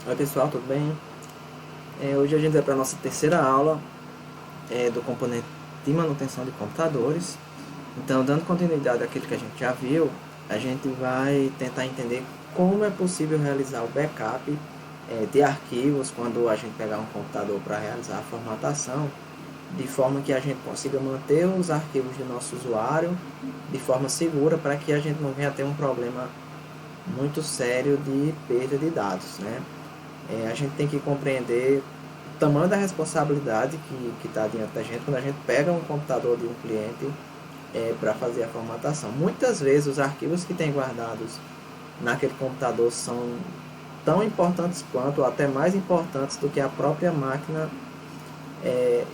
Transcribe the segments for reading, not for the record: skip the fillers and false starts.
Oi pessoal, tudo bem? Hoje a gente vai para a nossa terceira aula do componente de manutenção de computadores. Então, dando continuidade àquilo que a gente já viu, a gente vai tentar entender como é possível realizar o backup de arquivos quando a gente pegar um computador para realizar a formatação, de forma que a gente consiga manter os arquivos do nosso usuário de forma segura para que a gente não venha a ter um problema muito sério de perda de dados, né? A gente tem que compreender o tamanho da responsabilidade que está diante da gente quando a gente pega um computador de um cliente para fazer a formatação. Muitas vezes os arquivos que tem guardados naquele computador são tão importantes quanto, ou até mais importantes do que a própria máquina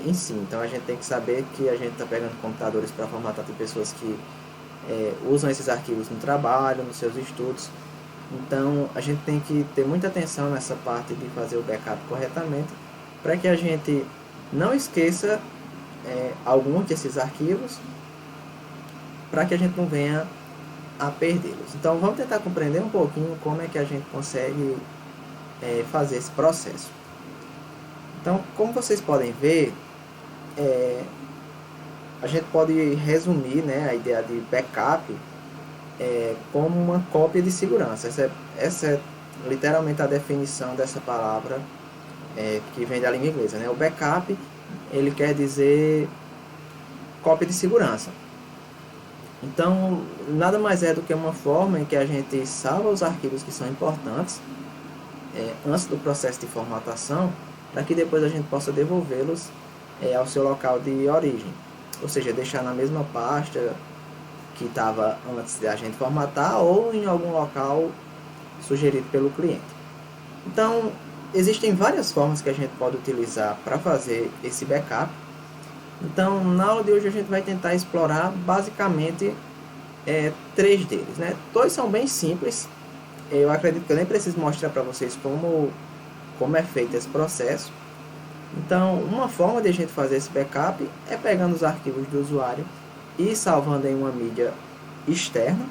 em si. Então a gente tem que saber que a gente está pegando computadores para formatar de pessoas que usam esses arquivos no trabalho, nos seus estudos. Então a gente tem que ter muita atenção nessa parte de fazer o backup corretamente, para que a gente não esqueça algum desses arquivos, para que a gente não venha a perdê-los. Então vamos tentar compreender um pouquinho como é que a gente consegue fazer esse processo. Então, como vocês podem ver, a gente pode resumir, né, a ideia de backup como uma cópia de segurança. Essa é literalmente a definição dessa palavra que vem da língua inglesa, né? O backup, ele quer dizer cópia de segurança. Então, nada mais é do que uma forma em que a gente salva os arquivos que são importantes antes do processo de formatação, para que depois a gente possa devolvê-los ao seu local de origem. Ou seja, deixar na mesma pasta que estava antes de a gente formatar, ou em algum local sugerido pelo cliente. Então, existem várias formas que a gente pode utilizar para fazer esse backup. Então, na aula de hoje a gente vai tentar explorar basicamente 3 deles, né? 2 são bem simples. Eu acredito que eu nem preciso mostrar para vocês como é feito esse processo. Então, uma forma de a gente fazer esse backup é pegando os arquivos do usuário e salvando em uma mídia externa.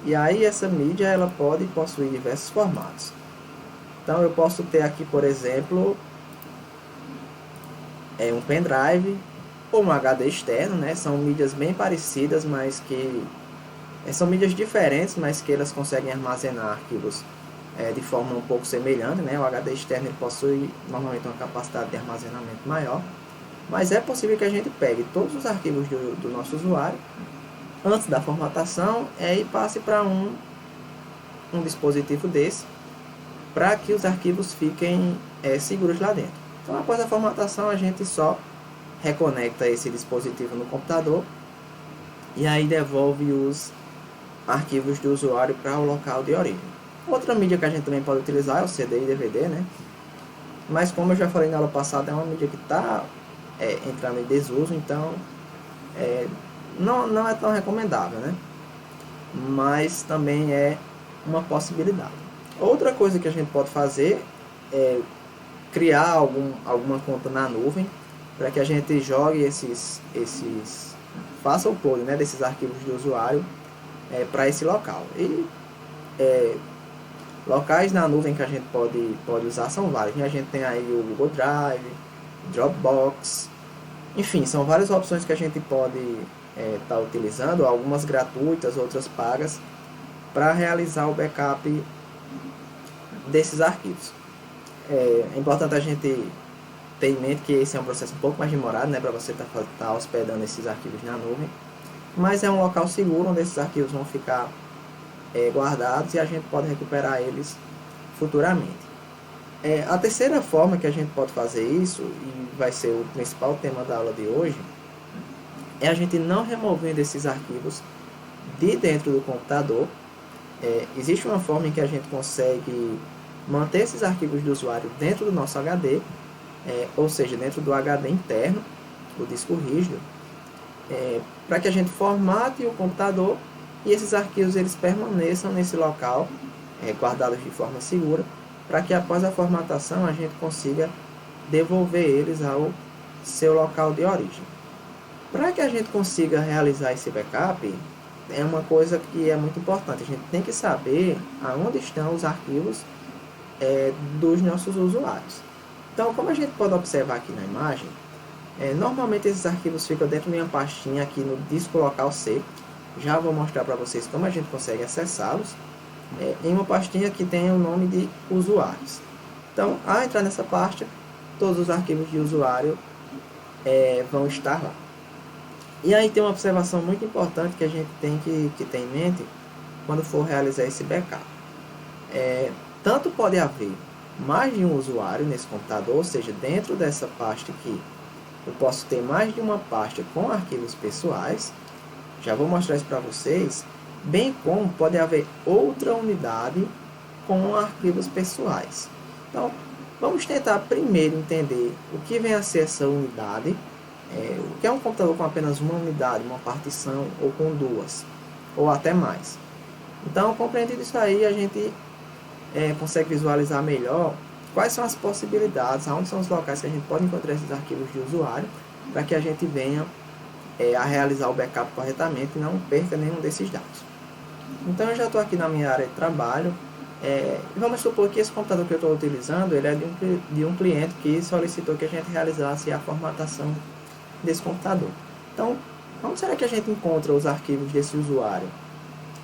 E aí essa mídia ela pode possuir diversos formatos. Então eu posso ter aqui, por exemplo, um pendrive ou um HD externo, né? São mídias bem parecidas, mas que são mídias diferentes, mas que elas conseguem armazenar arquivos de forma um pouco semelhante, né? O HD externo ele possui normalmente uma capacidade de armazenamento maior, mas é possível que a gente pegue todos os arquivos do nosso usuário antes da formatação e passe para um dispositivo desse, para que os arquivos fiquem seguros lá dentro. Então, após a formatação, a gente só reconecta esse dispositivo no computador e aí devolve os arquivos do usuário para o local de origem. Outra mídia que a gente também pode utilizar é o CD e DVD, né? Mas como eu já falei na aula passada, é uma mídia que está entrando em desuso, então não é tão recomendável, né? Mas também é uma possibilidade. Outra coisa que a gente pode fazer é criar alguma conta na nuvem, para que a gente jogue faça o upload, né, desses arquivos do usuário para esse local. E locais na nuvem que a gente pode usar são vários, né? A gente tem aí o Google Drive, Dropbox, enfim, são várias opções que a gente pode estar utilizando, algumas gratuitas, outras pagas, para realizar o backup desses arquivos. É importante a gente ter em mente que esse é um processo um pouco mais demorado, né, para você estar hospedando esses arquivos na nuvem, mas é um local seguro onde esses arquivos vão ficar guardados e a gente pode recuperar eles futuramente. A terceira forma que a gente pode fazer isso, e vai ser o principal tema da aula de hoje, é a gente não removendo esses arquivos de dentro do computador. Existe uma forma em que a gente consegue manter esses arquivos do usuário dentro do nosso HD, ou seja, dentro do HD interno, do disco rígido, para que a gente formate o computador e esses arquivos eles permaneçam nesse local, guardados de forma segura, para que após a formatação a gente consiga devolver eles ao seu local de origem. Para que a gente consiga realizar esse backup, uma coisa que é muito importante, a gente tem que saber aonde estão os arquivos dos nossos usuários. Então, como a gente pode observar aqui na imagem, normalmente esses arquivos ficam dentro de uma pastinha aqui no disco local C. Já vou mostrar para vocês como a gente consegue acessá-los. Em uma pastinha que tem o nome de usuários. Então, ao entrar nessa pasta, todos os arquivos de usuário vão estar lá. E aí tem uma observação muito importante que a gente tem que ter em mente quando for realizar esse backup. Tanto pode haver mais de um usuário nesse computador, ou seja, dentro dessa pasta aqui, eu posso ter mais de uma pasta com arquivos pessoais, já vou mostrar isso para vocês, bem como pode haver outra unidade com arquivos pessoais. Então, vamos tentar primeiro entender o que vem a ser essa unidade, o que é um computador com apenas uma unidade, uma partição, ou com duas, ou até mais. Então, compreendido isso aí, a gente consegue visualizar melhor quais são as possibilidades, aonde são os locais que a gente pode encontrar esses arquivos de usuário, para que a gente venha a realizar o backup corretamente e não perca nenhum desses dados. Então, eu já estou aqui na minha área de trabalho. Vamos supor que esse computador que eu estou utilizando, ele é de um cliente que solicitou que a gente realizasse a formatação desse computador. Então, como será que a gente encontra os arquivos desse usuário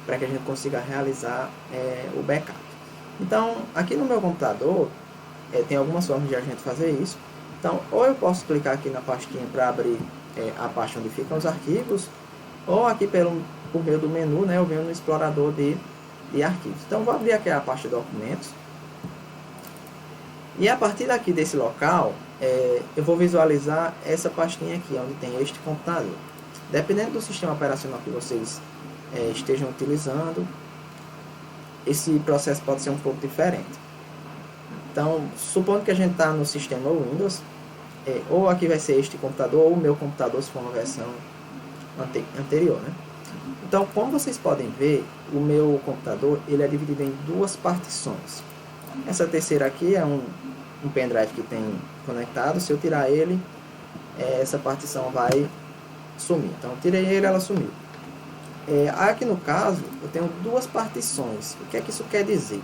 para que a gente consiga realizar o backup? Então, aqui no meu computador, tem algumas formas de a gente fazer isso. Então, ou eu posso clicar aqui na pastinha para abrir a pasta onde ficam os arquivos, ou aqui por meio do menu, eu venho no explorador de arquivos. Então, vou abrir aqui a pasta de documentos. E a partir daqui desse local, eu vou visualizar essa pastinha aqui, onde tem este computador. Dependendo do sistema operacional que vocês estejam utilizando, esse processo pode ser um pouco diferente. Então, supondo que a gente está no sistema Windows, ou aqui vai ser este computador, ou o meu computador, se for uma versão anterior, Então, como vocês podem ver, o meu computador ele é dividido em duas partições. Essa terceira aqui é um pendrive que tem conectado. Se eu tirar ele, essa partição vai sumir. Então, eu tirei ele, ela sumiu. Aqui no caso, eu tenho duas partições. O que é que isso quer dizer?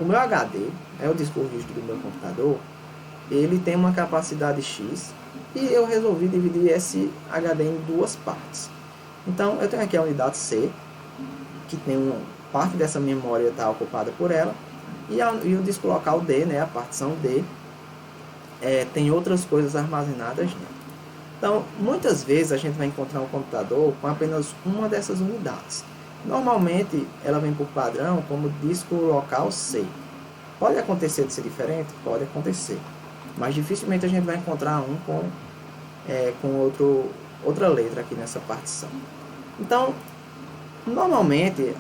O meu HD, o disco rígido do meu computador, ele tem uma capacidade X e eu resolvi dividir esse HD em duas partes. Então, eu tenho aqui a unidade C, que tem parte dessa memória está ocupada por ela, e o disco local D, a partição D, tem outras coisas armazenadas nela. Então, muitas vezes a gente vai encontrar um computador com apenas uma dessas unidades. Normalmente, ela vem por padrão como disco local C. Pode acontecer de ser diferente? Pode acontecer. Mas dificilmente a gente vai encontrar um com outra letra aqui nessa partição. Então, normalmente,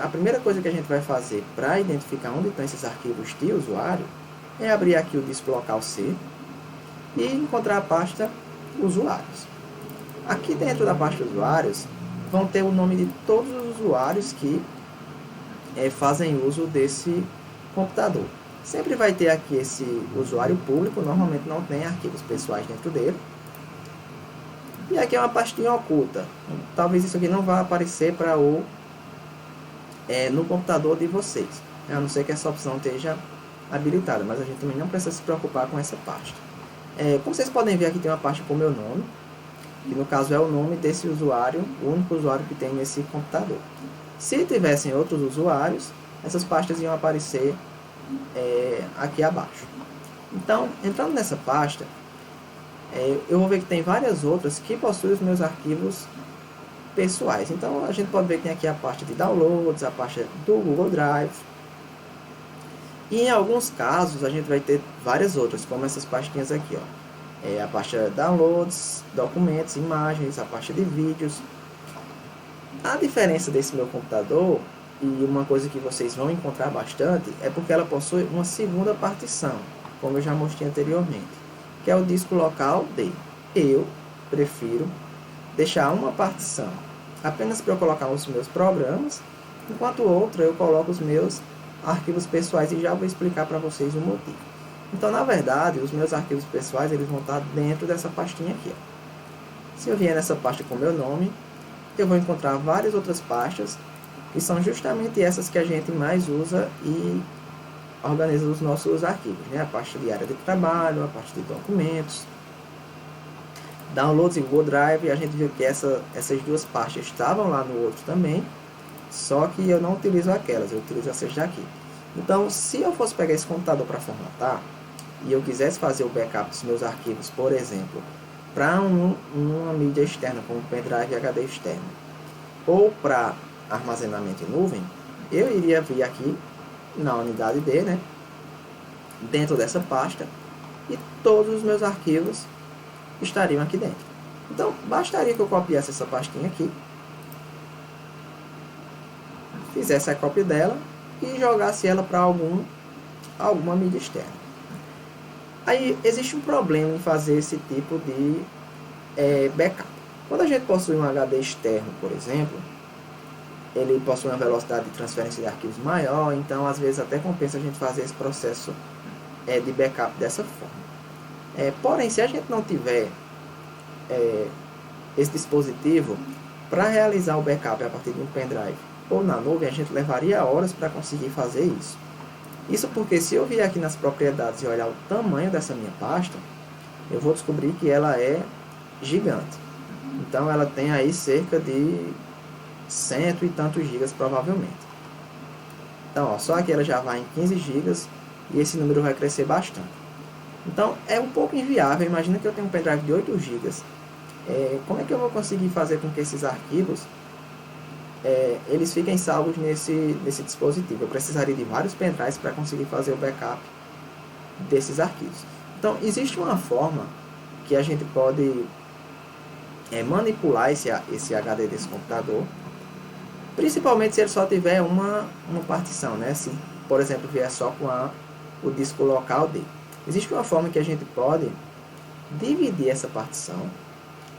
a primeira coisa que a gente vai fazer para identificar onde estão esses arquivos de usuário é abrir aqui o disco local C e encontrar a pasta usuários. Aqui dentro da pasta usuários vão ter o nome de todos os usuários que fazem uso desse computador. Sempre vai ter aqui esse usuário público, normalmente não tem arquivos pessoais dentro dele. E aqui é uma pastinha oculta. Talvez isso aqui não vá aparecer para no computador de vocês, a não ser que essa opção esteja habilitada, mas a gente também não precisa se preocupar com essa pasta. Como vocês podem ver, aqui tem uma pasta com o meu nome, que no caso é o nome desse usuário, o único usuário que tem nesse computador. Se tivessem outros usuários, essas pastas iam aparecer aqui abaixo. Então, entrando nessa pasta, eu vou ver que tem várias outras que possuem os meus arquivos pessoais. Então, a gente pode ver que tem aqui a pasta de downloads, a pasta do Google Drive. E em alguns casos, a gente vai ter várias outras, como essas pastinhas aqui, a pasta downloads, documentos, imagens, a pasta de vídeos. A diferença desse meu computador, e uma coisa que vocês vão encontrar bastante, é porque ela possui uma segunda partição, como eu já mostrei anteriormente, que é o disco local D. Eu prefiro deixar uma partição apenas para eu colocar os meus programas, enquanto outra eu coloco os meus arquivos pessoais, e já vou explicar para vocês o motivo. Então, na verdade, os meus arquivos pessoais eles vão estar dentro dessa pastinha aqui. Se eu vier nessa pasta com meu nome, eu vou encontrar várias outras pastas, que são justamente essas que a gente mais usa e organiza os nossos arquivos, né? A pasta de área de trabalho, a pasta de documentos, downloads em Google Drive. A gente viu que essas duas pastas estavam lá no outro também, só que eu não utilizo aquelas, eu utilizo essas daqui. Então, se eu fosse pegar esse computador para formatar e eu quisesse fazer o backup dos meus arquivos, por exemplo, para uma mídia externa, como pendrive e HD externo, ou para armazenamento em nuvem, eu iria vir aqui na unidade D, né, dentro dessa pasta, e todos os meus arquivos estariam aqui dentro. Então, bastaria que eu copiasse essa pastinha aqui, fizesse a cópia dela e jogasse ela para alguma mídia externa. Aí existe um problema em fazer esse tipo de backup. Quando a gente possui um HD externo, por exemplo, ele possui uma velocidade de transferência de arquivos maior, então às vezes até compensa a gente fazer esse processo de backup dessa forma. Porém, se a gente não tiver esse dispositivo para realizar o backup a partir de um pendrive ou na nuvem, a gente levaria horas para conseguir fazer isso. Isso porque se eu vier aqui nas propriedades e olhar o tamanho dessa minha pasta, eu vou descobrir que ela é gigante. Então ela tem aí cerca de 100 e tantos gigas provavelmente. Então, ó, só aqui ela já vai em 15 gigas e esse número vai crescer bastante. Então é um pouco inviável. Imagina que eu tenho um pendrive de 8 gigas. Como é que eu vou conseguir fazer com que esses arquivos eles fiquem salvos nesse dispositivo? Eu precisaria de vários pendrives para conseguir fazer o backup desses arquivos. Então existe uma forma que a gente pode manipular esse HD desse computador, principalmente se ele só tiver uma partição, né? Se, por exemplo, vier só com o disco local dele. Existe uma forma que a gente pode dividir essa partição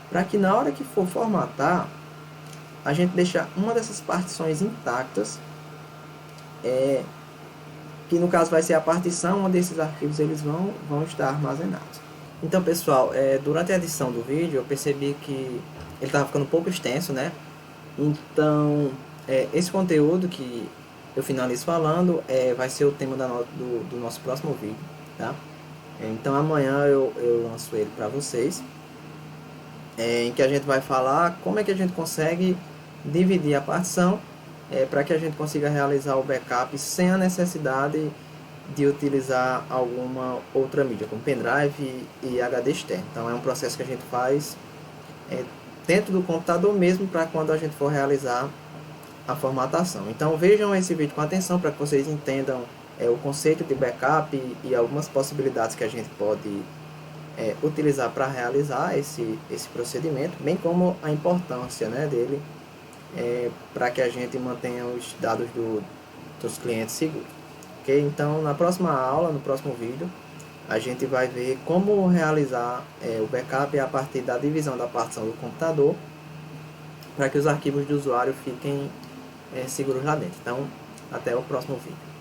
para que na hora que for formatar, a gente deixar uma dessas partições intactas, que no caso vai ser a partição onde esses arquivos eles vão estar armazenados. Então, pessoal, durante a edição do vídeo eu percebi que ele estava ficando um pouco extenso, né? Então, esse conteúdo que eu finalizo falando vai ser o tema do nosso próximo vídeo, tá? Então amanhã eu lanço ele para vocês, em que a gente vai falar como é que a gente consegue dividir a partição para que a gente consiga realizar o backup sem a necessidade de utilizar alguma outra mídia, como pendrive e HD externo. Então é um processo que a gente faz dentro do computador mesmo, para quando a gente for realizar a formatação. Então vejam esse vídeo com atenção para que vocês entendam o conceito de backup e algumas possibilidades que a gente pode utilizar para realizar esse procedimento, bem como a importância, né, dele para que a gente mantenha os dados dos clientes seguros. Ok? Então na próxima aula, no próximo vídeo, a gente vai ver como realizar o backup a partir da divisão da partição do computador, para que os arquivos do usuário fiquem seguros lá dentro. Então até o próximo vídeo.